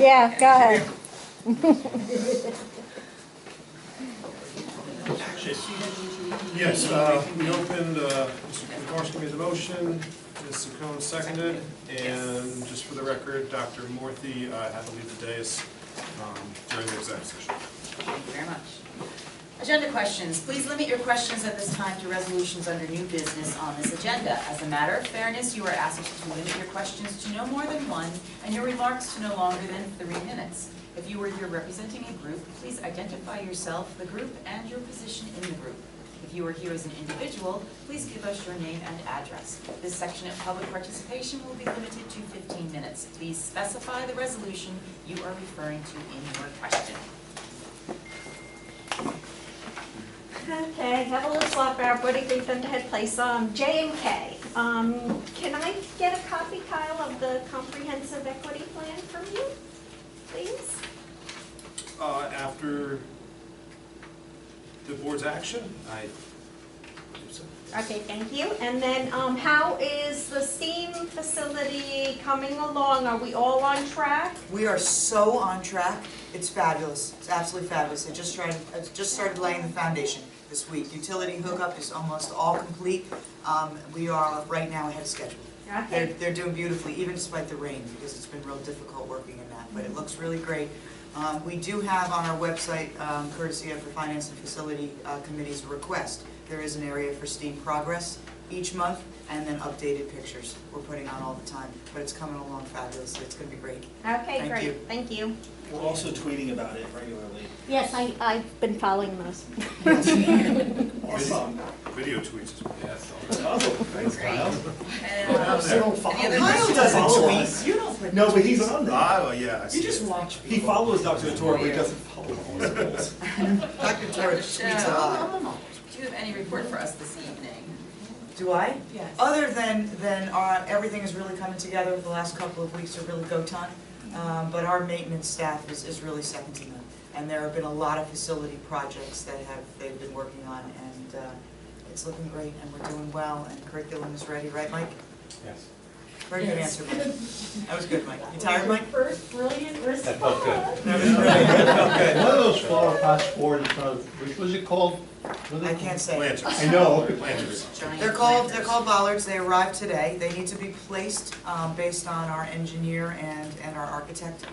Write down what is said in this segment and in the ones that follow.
Yeah, go ahead. Yes, we opened, Mr. Kowarski made the motion, Ms. Saccone seconded, and just for the record, Dr. Morthy had to leave the dais during the executive session. Thank you very much. Agenda questions. Please limit your questions at this time to resolutions under new business on this agenda. As a matter of fairness, you are asked to limit your questions to no more than one and your remarks to no longer than 3 minutes. If you are here representing a group, please identify yourself, the group, and your position in the group. If you are here as an individual, please give us your name and address. This section of public participation will be limited to 15 minutes. Please specify the resolution you are referring to in your question. Okay, have a little swap out, Buddy Great Thunderhead Place, J and K. Can I get a copy, Kyle, of the comprehensive equity plan from you, please? After the board's action, I believe so. Okay, thank you. And then, how is the STEAM facility coming along? Are we all on track? We are so on track. It's fabulous. It's absolutely fabulous. I just started laying the foundation this week. Utility hookup is almost all complete. We are right now ahead of schedule. Okay. They're doing beautifully, even despite the rain, because it's been real difficult working in that. But it looks really great. We do have on our website, courtesy of the Finance and Facility Committee's request, there is an area for STEAM progress each month, and then updated pictures we're putting on all the time. But it's coming along fabulously. It's going to be great. Okay, Thank great. you. Thank you. We're also tweeting about it regularly. Yes, I've been following those. Awesome. Video tweets. Yes. Oh, thanks, Kyle. Kyle doesn't tweet. You don't. No, but he's on there. Oh, yeah. I see You just it. watch He people. follows Dr. Toro, but he doesn't follow all his goals. Dr. Torres tweets a lot. Do you have any report for us this evening? Do I? Yes. Other than everything is really coming together. The last couple of weeks are really go time. But our maintenance staff is really second to none. And there have been a lot of facility projects that they've been working on, and it's looking great, and we're doing well, and curriculum is ready, right, Mike? Yes. Very good answer, Mike. That was good, Mike. You tired, Mike? First brilliant response. That felt good. That was brilliant. Okay. One of those flower pots forward in front of, which was it called? I can't say. Planters. I know. Planters. Giant They're called planters. bollards. They arrived today. They need to be placed based on our engineer and our architect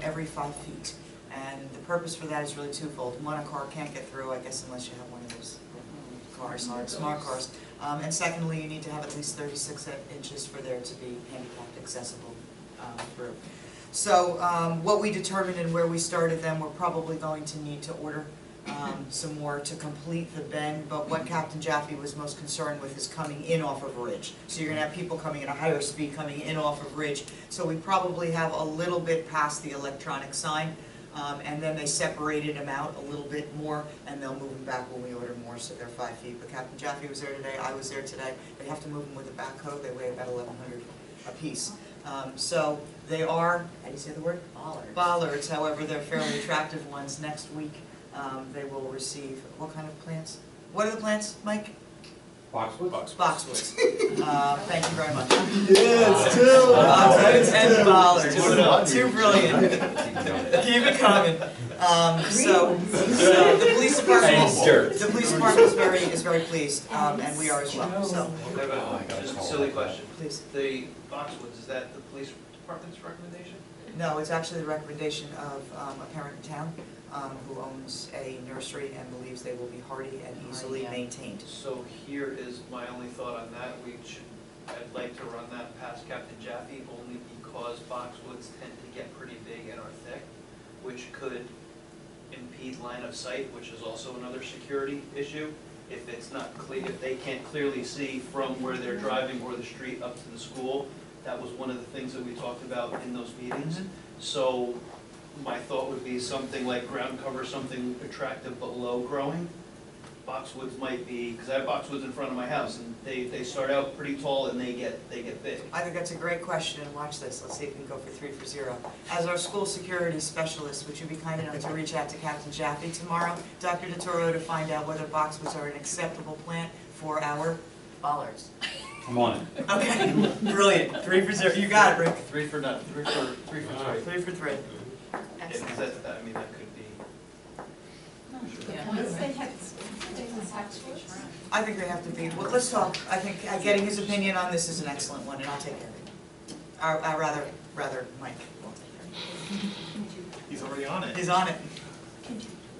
every 5 feet. And the purpose for that is really twofold. One, a car can't get through, I guess, unless you have one of those cars, smart cars. And secondly, you need to have at least 36 inches for there to be handicapped accessible through. So what we determined and where we started them, we're probably going to need to order some more to complete the bend, but what Captain Jaffe was most concerned with is coming in off of Ridge. So you're going to have people coming at a higher speed coming in off of Ridge. So we probably have a little bit past the electronic sign, and then they separated them out a little bit more, and they'll move them back when we order more, so they're 5 feet. But Captain Jaffe was there today, I was there today. They have to move them with a backhoe. They weigh about 1,100 a piece. So they are, how do you say the word? Bollards. Bollards, however, they're fairly attractive ones. Next week, they will receive, what kind of plants? What are the plants, Mike? Boxwood? Boxwoods. Thank you very much. Yeah, it's 10 bollards. Two. Too brilliant. Keep it coming. So the police department is very pleased, and we are as well. So Just a silly question. please. The Boxwoods, is that the police department's recommendation? No, it's actually the recommendation of a parent in town who owns a nursery and believes they will be hardy and easily maintained. So here is my only thought on that. I'd like to run that past Captain Jaffe only because boxwoods tend to get pretty big and are thick, which could impede line of sight, which is also another security issue. If it's not clear, if they can't clearly see from where they're driving or the street up to the school, that was one of the things that we talked about in those meetings. So my thought would be something like ground cover, something attractive but low growing. Boxwoods might be, because I have boxwoods in front of my house, and they start out pretty tall and they get big. I think that's a great question, and watch this. Let's see if we can go for 3 for 0. As our school security specialist, would you be kind enough to reach out to Captain Jaffe tomorrow, Dr. DeToro, to find out whether boxwoods are an acceptable plant for our Bollards. I'm on it. Okay, brilliant, 3 for 0, you got it, Rick. 3 for none, 3 for 3. 3 for 3. Is Excellent. that, I mean, that could be. I think they have to be, well, let's talk, I think getting his opinion on this is an excellent one, and I'll take care of it. Rather, Mike will take care of He's already on it. it. He's on it.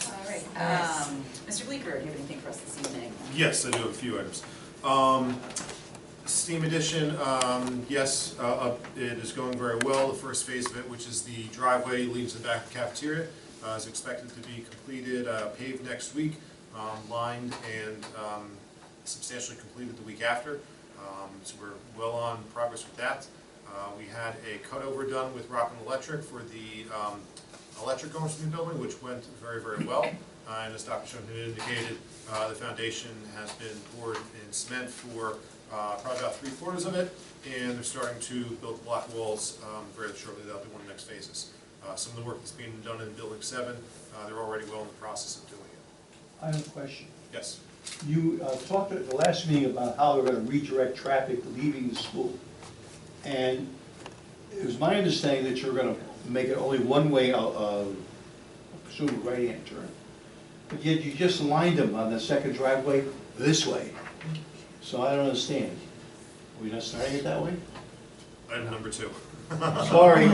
All right, Mr. Bleeker, do you have anything for us this evening? Yes, I do have a few items. Steam Edition, yes, it is going very well. The first phase of it, which is the driveway leading to the back of the cafeteria, is expected to be completed, paved next week, lined and substantially completed the week after. So we're well on progress with that. We had a cutover done with Rockland Electric for the electric going to the new building, which went very, very well. And as Dr. Schoen had indicated, the foundation has been poured in cement for probably about 3/4 of it, and they're starting to build block walls very shortly. That'll be one of the next phases. Some of the work that's being done in Building 7, they're already well in the process of doing it. I have a question. Yes. You talked at the last meeting about how they're gonna redirect traffic leaving the school. And it was my understanding that you're gonna make it only one way, presume a right-hand turn. But yet you just aligned them on the second driveway this way. So I don't understand. Are we not starting it that way? Item number 2. Sorry.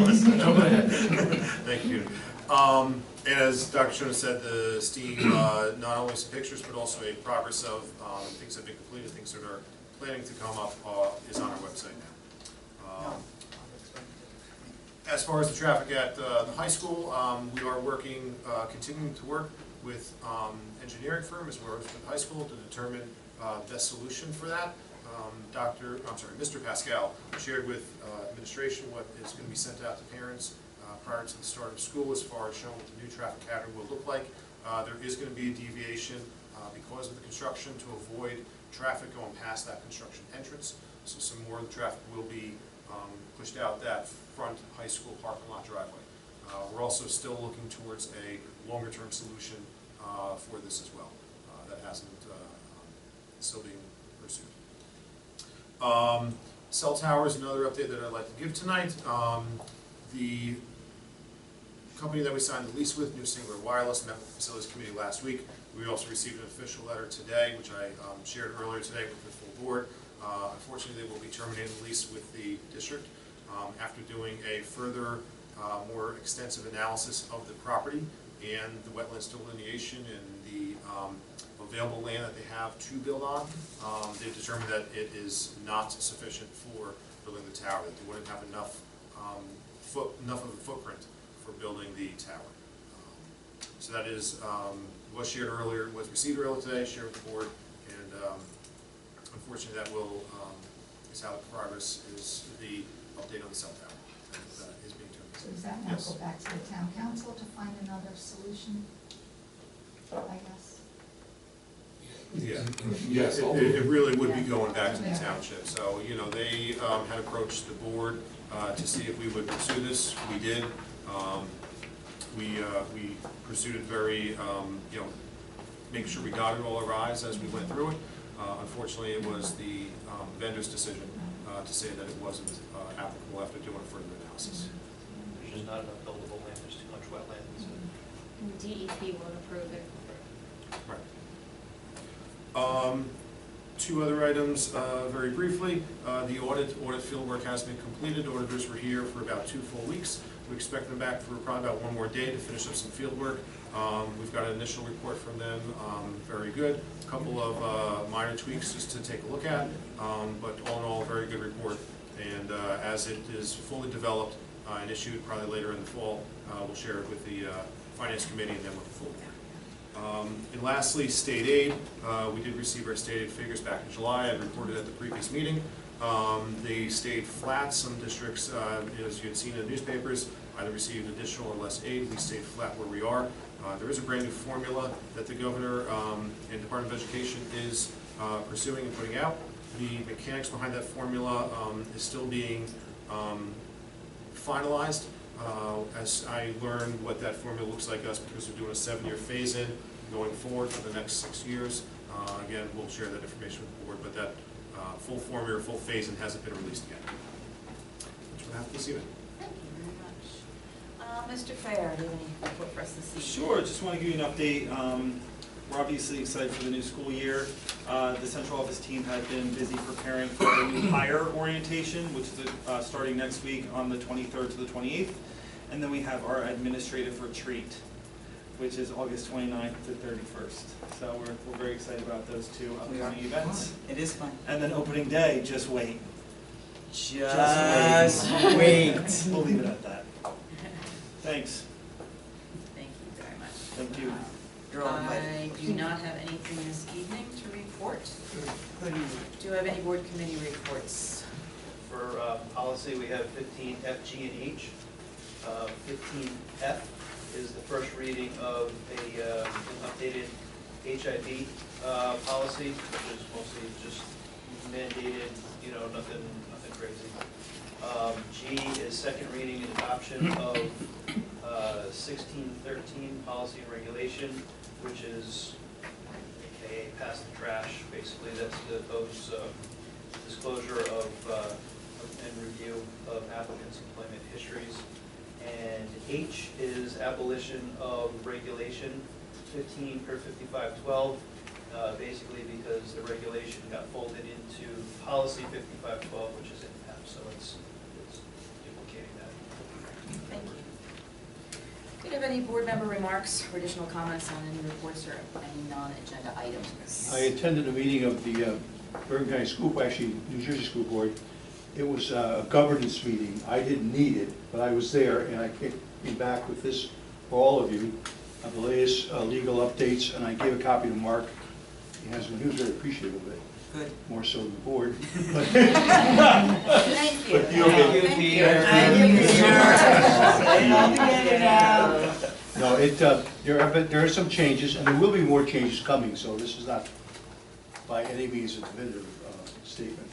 Thank you. And as Dr. Schoen said, the STEAM, not only some pictures, but also a progress of things that have been completed, things that are planning to come up, is on our website now. As far as the traffic at the high school, we are working, continuing to work with engineering firm as well as with high school to determine best solution for that. Mr. Pascal shared with administration what is going to be sent out to parents prior to the start of school as far as showing what the new traffic pattern will look like. There is going to be a deviation because of the construction to avoid traffic going past that construction entrance. So some more of the traffic will be pushed out that front high school parking lot driveway. We're also still looking towards a longer-term solution for this as well. That hasn't still being pursued. Cell towers, another update that I'd like to give tonight. The company that we signed the lease with, New Singular Wireless, met with the Facilities Committee last week. We also received an official letter today, which I shared earlier today with the full board. Unfortunately, they will be terminating the lease with the district after doing a further, more extensive analysis of the property and the wetlands delineation and the available land that they have to build on. They've determined that it is not sufficient for building the tower, that they wouldn't have enough enough of a footprint for building the tower. So that is was shared earlier, was received earlier today, shared with the board, and unfortunately that will is how the progress is the update on the cell tower that is being terminated. So does that now Yes. go back to the town council to find another solution, I guess? Yeah. Yes. It really would be going back to the township. So, you know, they had approached the board to see if we would pursue this. We did. We pursued it very, you know, make sure we dotted all our i's as we went through it. Unfortunately, it was the vendor's decision to say that it wasn't applicable after doing further analysis. There's just not enough buildable land, there's too much wetlands. And DEP won't approve it. Right. Two other items, very briefly. The audit field work has been completed. Auditors were here for about 2 full weeks. We expect them back for probably about 1 more day to finish up some field work. We've got an initial report from them, very good. A couple of minor tweaks just to take a look at, but all in all, a very good report. And as it is fully developed and issued probably later in the fall, we'll share it with the Finance Committee and then with the full board. And lastly, state aid. We did receive our state aid figures back in July. I reported at the previous meeting. They stayed flat. Some districts, as you had seen in the newspapers, either received additional or less aid. We stayed flat where we are. There is a brand new formula that the governor and Department of Education is pursuing and putting out. The mechanics behind that formula is still being finalized. As I learn what that formula looks like us, because we're doing a 7-year phase-in going forward for the next 6 years. Again, we'll share that information with the board, but that full formula, full phase-in hasn't been released yet. Which we'll have to see. Thank you very much. Mr. Fair, do you have any report for us this evening? Sure, just want to give you an update. We're obviously excited for the new school year. The central office team has been busy preparing for a new hire orientation, which is starting next week on the 23rd to the 28th. And then we have our administrative retreat, which is August 29th to 31st. So we're very excited about those two upcoming events. It is fun. And then opening day, just wait. Just wait. We'll leave it at that. Thanks. Thank you very much. Thank you. You're all invited. I do not have anything this evening to report. Do you have any board committee reports? For policy, we have 15F, G, and H. 15F is the first reading of an updated HIV policy, which is mostly just mandated, nothing crazy. G is second reading and adoption of 1613 policy and regulation, which is AKA pass the trash. Basically, that's those disclosure of and review of applicants' employment histories. And H is abolition of regulation 5512, basically because the regulation got folded into policy 5512, which is in PEP, so it's duplicating that. Thank you. Do you have any board member remarks or additional comments on any reports or any non-agenda items? I attended a meeting of the Bergen County School, actually New Jersey School Board. It was a governance meeting. I didn't need it, but I was there, and I came back with this for all of you, the latest legal updates, and I gave a copy to Mark. He was very appreciative of it. Good. More so than the board. Thank you. But you okay? Thank you. Thank you, Peter. Say it all together now. No, there are some changes, and there will be more changes coming, so this is not by any means a definitive statement.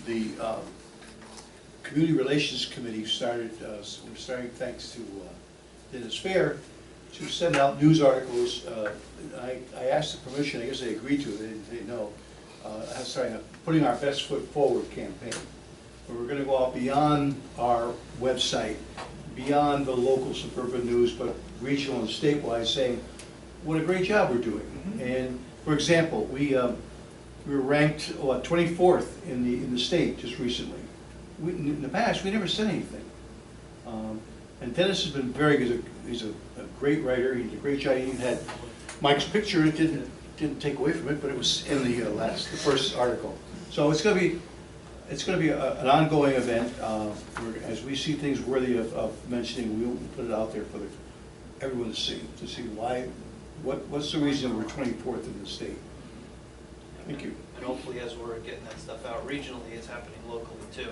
The Community Relations Committee we're starting, thanks to Dennis Fair, to send out news articles. I asked the permission, I guess they agreed to it, they didn't say no. Starting a Putting Our Best Foot Forward campaign, where we're going to go out beyond our website, beyond the local suburban news, but regional and statewide, saying what a great job we're doing. And for example, we were ranked 24th in the state just recently. In the past, we never said anything. And Dennis has been very good. He's a great writer. He did a great job. He even had Mike's picture. It didn't take away from it, but it was in the first article. So it's going to be an ongoing event. As we see things worthy of mentioning, we'll put it out there for everyone to see why. What's the reason we're 24th in the state? Thank you. And hopefully, as we're getting that stuff out regionally, it's happening locally too.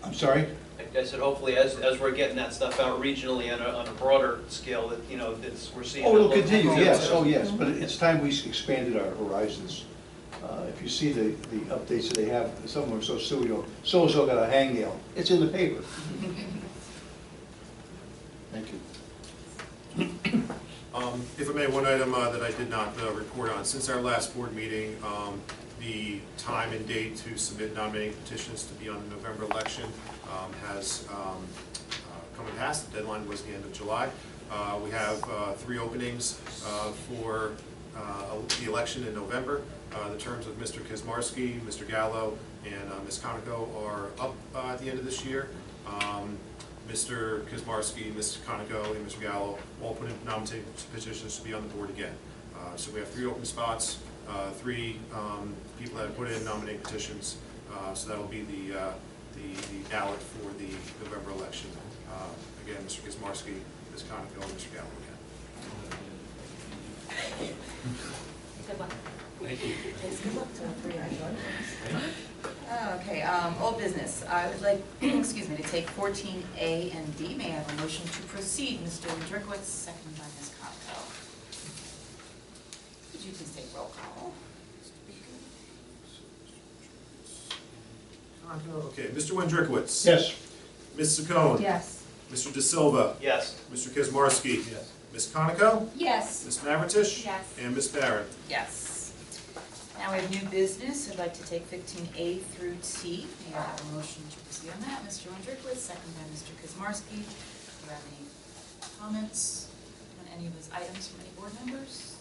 I'm sorry? I said, hopefully, as we're getting that stuff out regionally on a broader scale, that we're seeing. Oh, it it'll locally continue, too. yes, oh, yes, but it's time we expanded our horizons. If you see the updates that they have, some of them are so silly, so-and-so got a hangnail, it's in the paper. Thank you. If I may, one item that I did not report on, since our last board meeting, the time and date to submit nominating petitions to be on the November election has come and passed. The deadline was the end of July. We have 3 openings for the election in November. The terms of Mr. Kizmarski, Mr. Gallo, and Ms. Conoco are up at the end of this year. Mr. Kizmarski, Ms. Conoco, and Mr. Gallo all put in nominating petitions to be on the board again. So we have 3 open spots, 3 people that have put in nominating petitions. So that'll be the ballot for the November election. Again, Mr. Kizmarski, Ms. Conoco, and Mr. Gallo again. Good luck. Thank you. It's good luck to the 3 of you. Okay, old business. I would like, excuse me, to take 14A and D. May I have a motion to proceed? Mr. Drickwitz, seconded by Ms. Conoco. Could you please take roll call? Okay, Mr. Wendrikowitz. Yes. Ms. Saccone. Yes. Mr. De Silva. Yes. Mr. Kizmarski. Yes. Ms. Conoco. Yes. Ms. Mavritish. Yes. And Ms. Barron. Yes. Now we have new business. I'd like to take 15A through T. May I have a motion to proceed on that? Mr. Wondrikowitz, second by Mr. Kazmarsky. Do you have any comments on any of those items from any board members?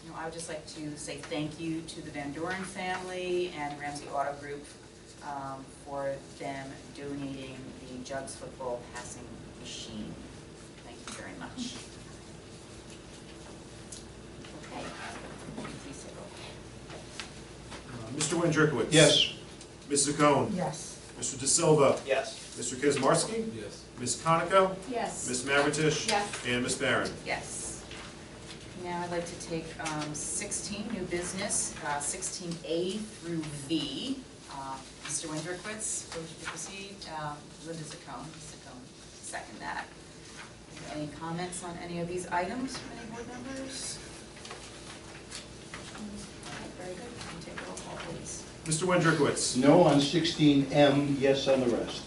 No, I would just like to say thank you to the Van Doren family and Ramsey Auto Group for them donating the Jugs football passing machine. Thank you very much. Okay. Please say roll call. Mr. Wondrikowitz? Yes. Ms. Cohn? Yes. Mr. De Silva? Yes. Mr. Kazmarsky? Yes. Ms. Conoco? Yes. Ms. Mavritish? Yes. And Ms. Barron? Yes. Now I'd like to take 16, new business, 16A through V. Mr. Wondrikowitz, would you proceed? Linda Zacone, second that. Any comments on any of these items from any board members? Very good. Can you take a roll call, please? Mr. Wondrikowitz? No on 16M, yes on the rest.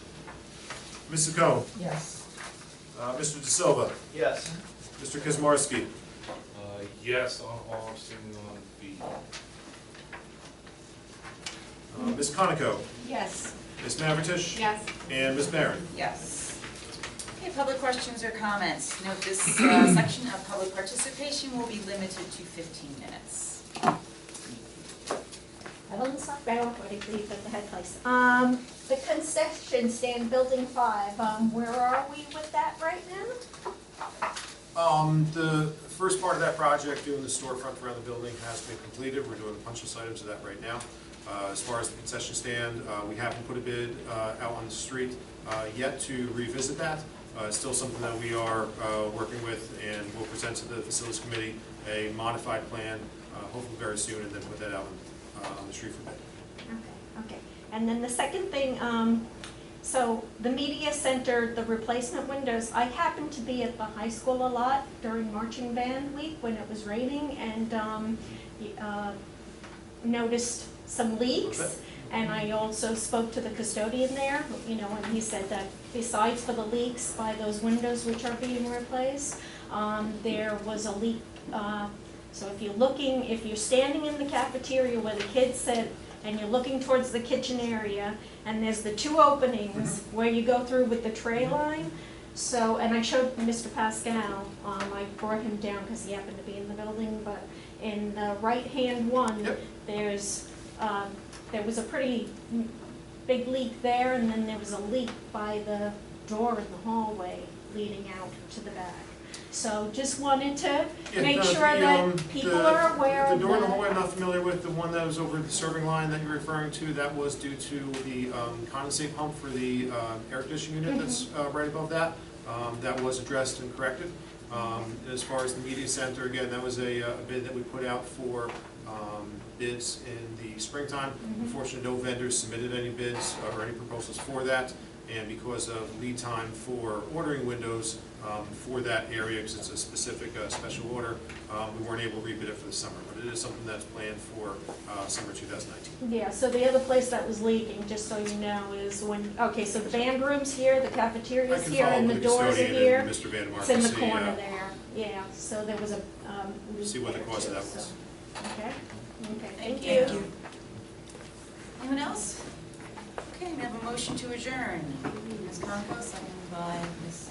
Ms. Cohn? Yes. Mr. De Silva? Yes. Mr. Kazmarsky? Yes on all, abstaining on B. Ms. Conoco? Yes. Ms. Mavritish? Yes. And Ms. Barron? Yes. Okay, public questions or comments. Note this section of public participation will be limited to 15 minutes. Evelyn Stockbell, Aquatic Leaf at the head place. The concession stand, building 5, where are we with that right now? The first part of that project, doing the storefront around the building, has been completed. We're doing the punch list items of that right now. As far as the concession stand, we haven't put a bid out on the street yet to revisit that. It's still something that we are working with, and we'll present to the facilities committee a modified plan, hopefully very soon, and then put that out on the street for bid. Okay. And then the second thing, so the media center, the replacement windows, I happened to be at the high school a lot during marching band week when it was raining, and noticed some leaks. And I also spoke to the custodian there, and he said that besides for the leaks by those windows which are being replaced, there was a leak. So if you're standing in the cafeteria where the kids sit, and you're looking towards the kitchen area, and there's the 2 openings where you go through with the tray line. So, and I showed Mr. Pascal, I brought him down because he happened to be in the building, but in the right-hand one, Yep. there was a pretty big leak there, and then there was a leak by the door in the hallway leading out to the back. So just wanted to make sure that people are aware of the door in the that. hallway I'm not familiar with. The one that was over the serving line that you're referring to, that was due to the condensate pump for the air conditioning unit that's right above that. That was addressed and corrected. As far as the media center, again, that was a bid that we put out for bids in the springtime. Unfortunately, no vendors submitted any bids or any proposals for that. And because of lead time for ordering windows for that area, because it's a specific special order, we weren't able to rebid it for the summer. But it is something that's planned for summer 2019. Yeah, so the other place that was leaking, just so you know, is so the band room's here, the cafeteria's here, and the doors are here. Mr. Van It's in the corner there, yeah, so there was a, see what the cause of that was. Okay, Thank thank you. you. Anyone else? Okay, we have a motion to adjourn. Ms. Conco, seconded by Ms.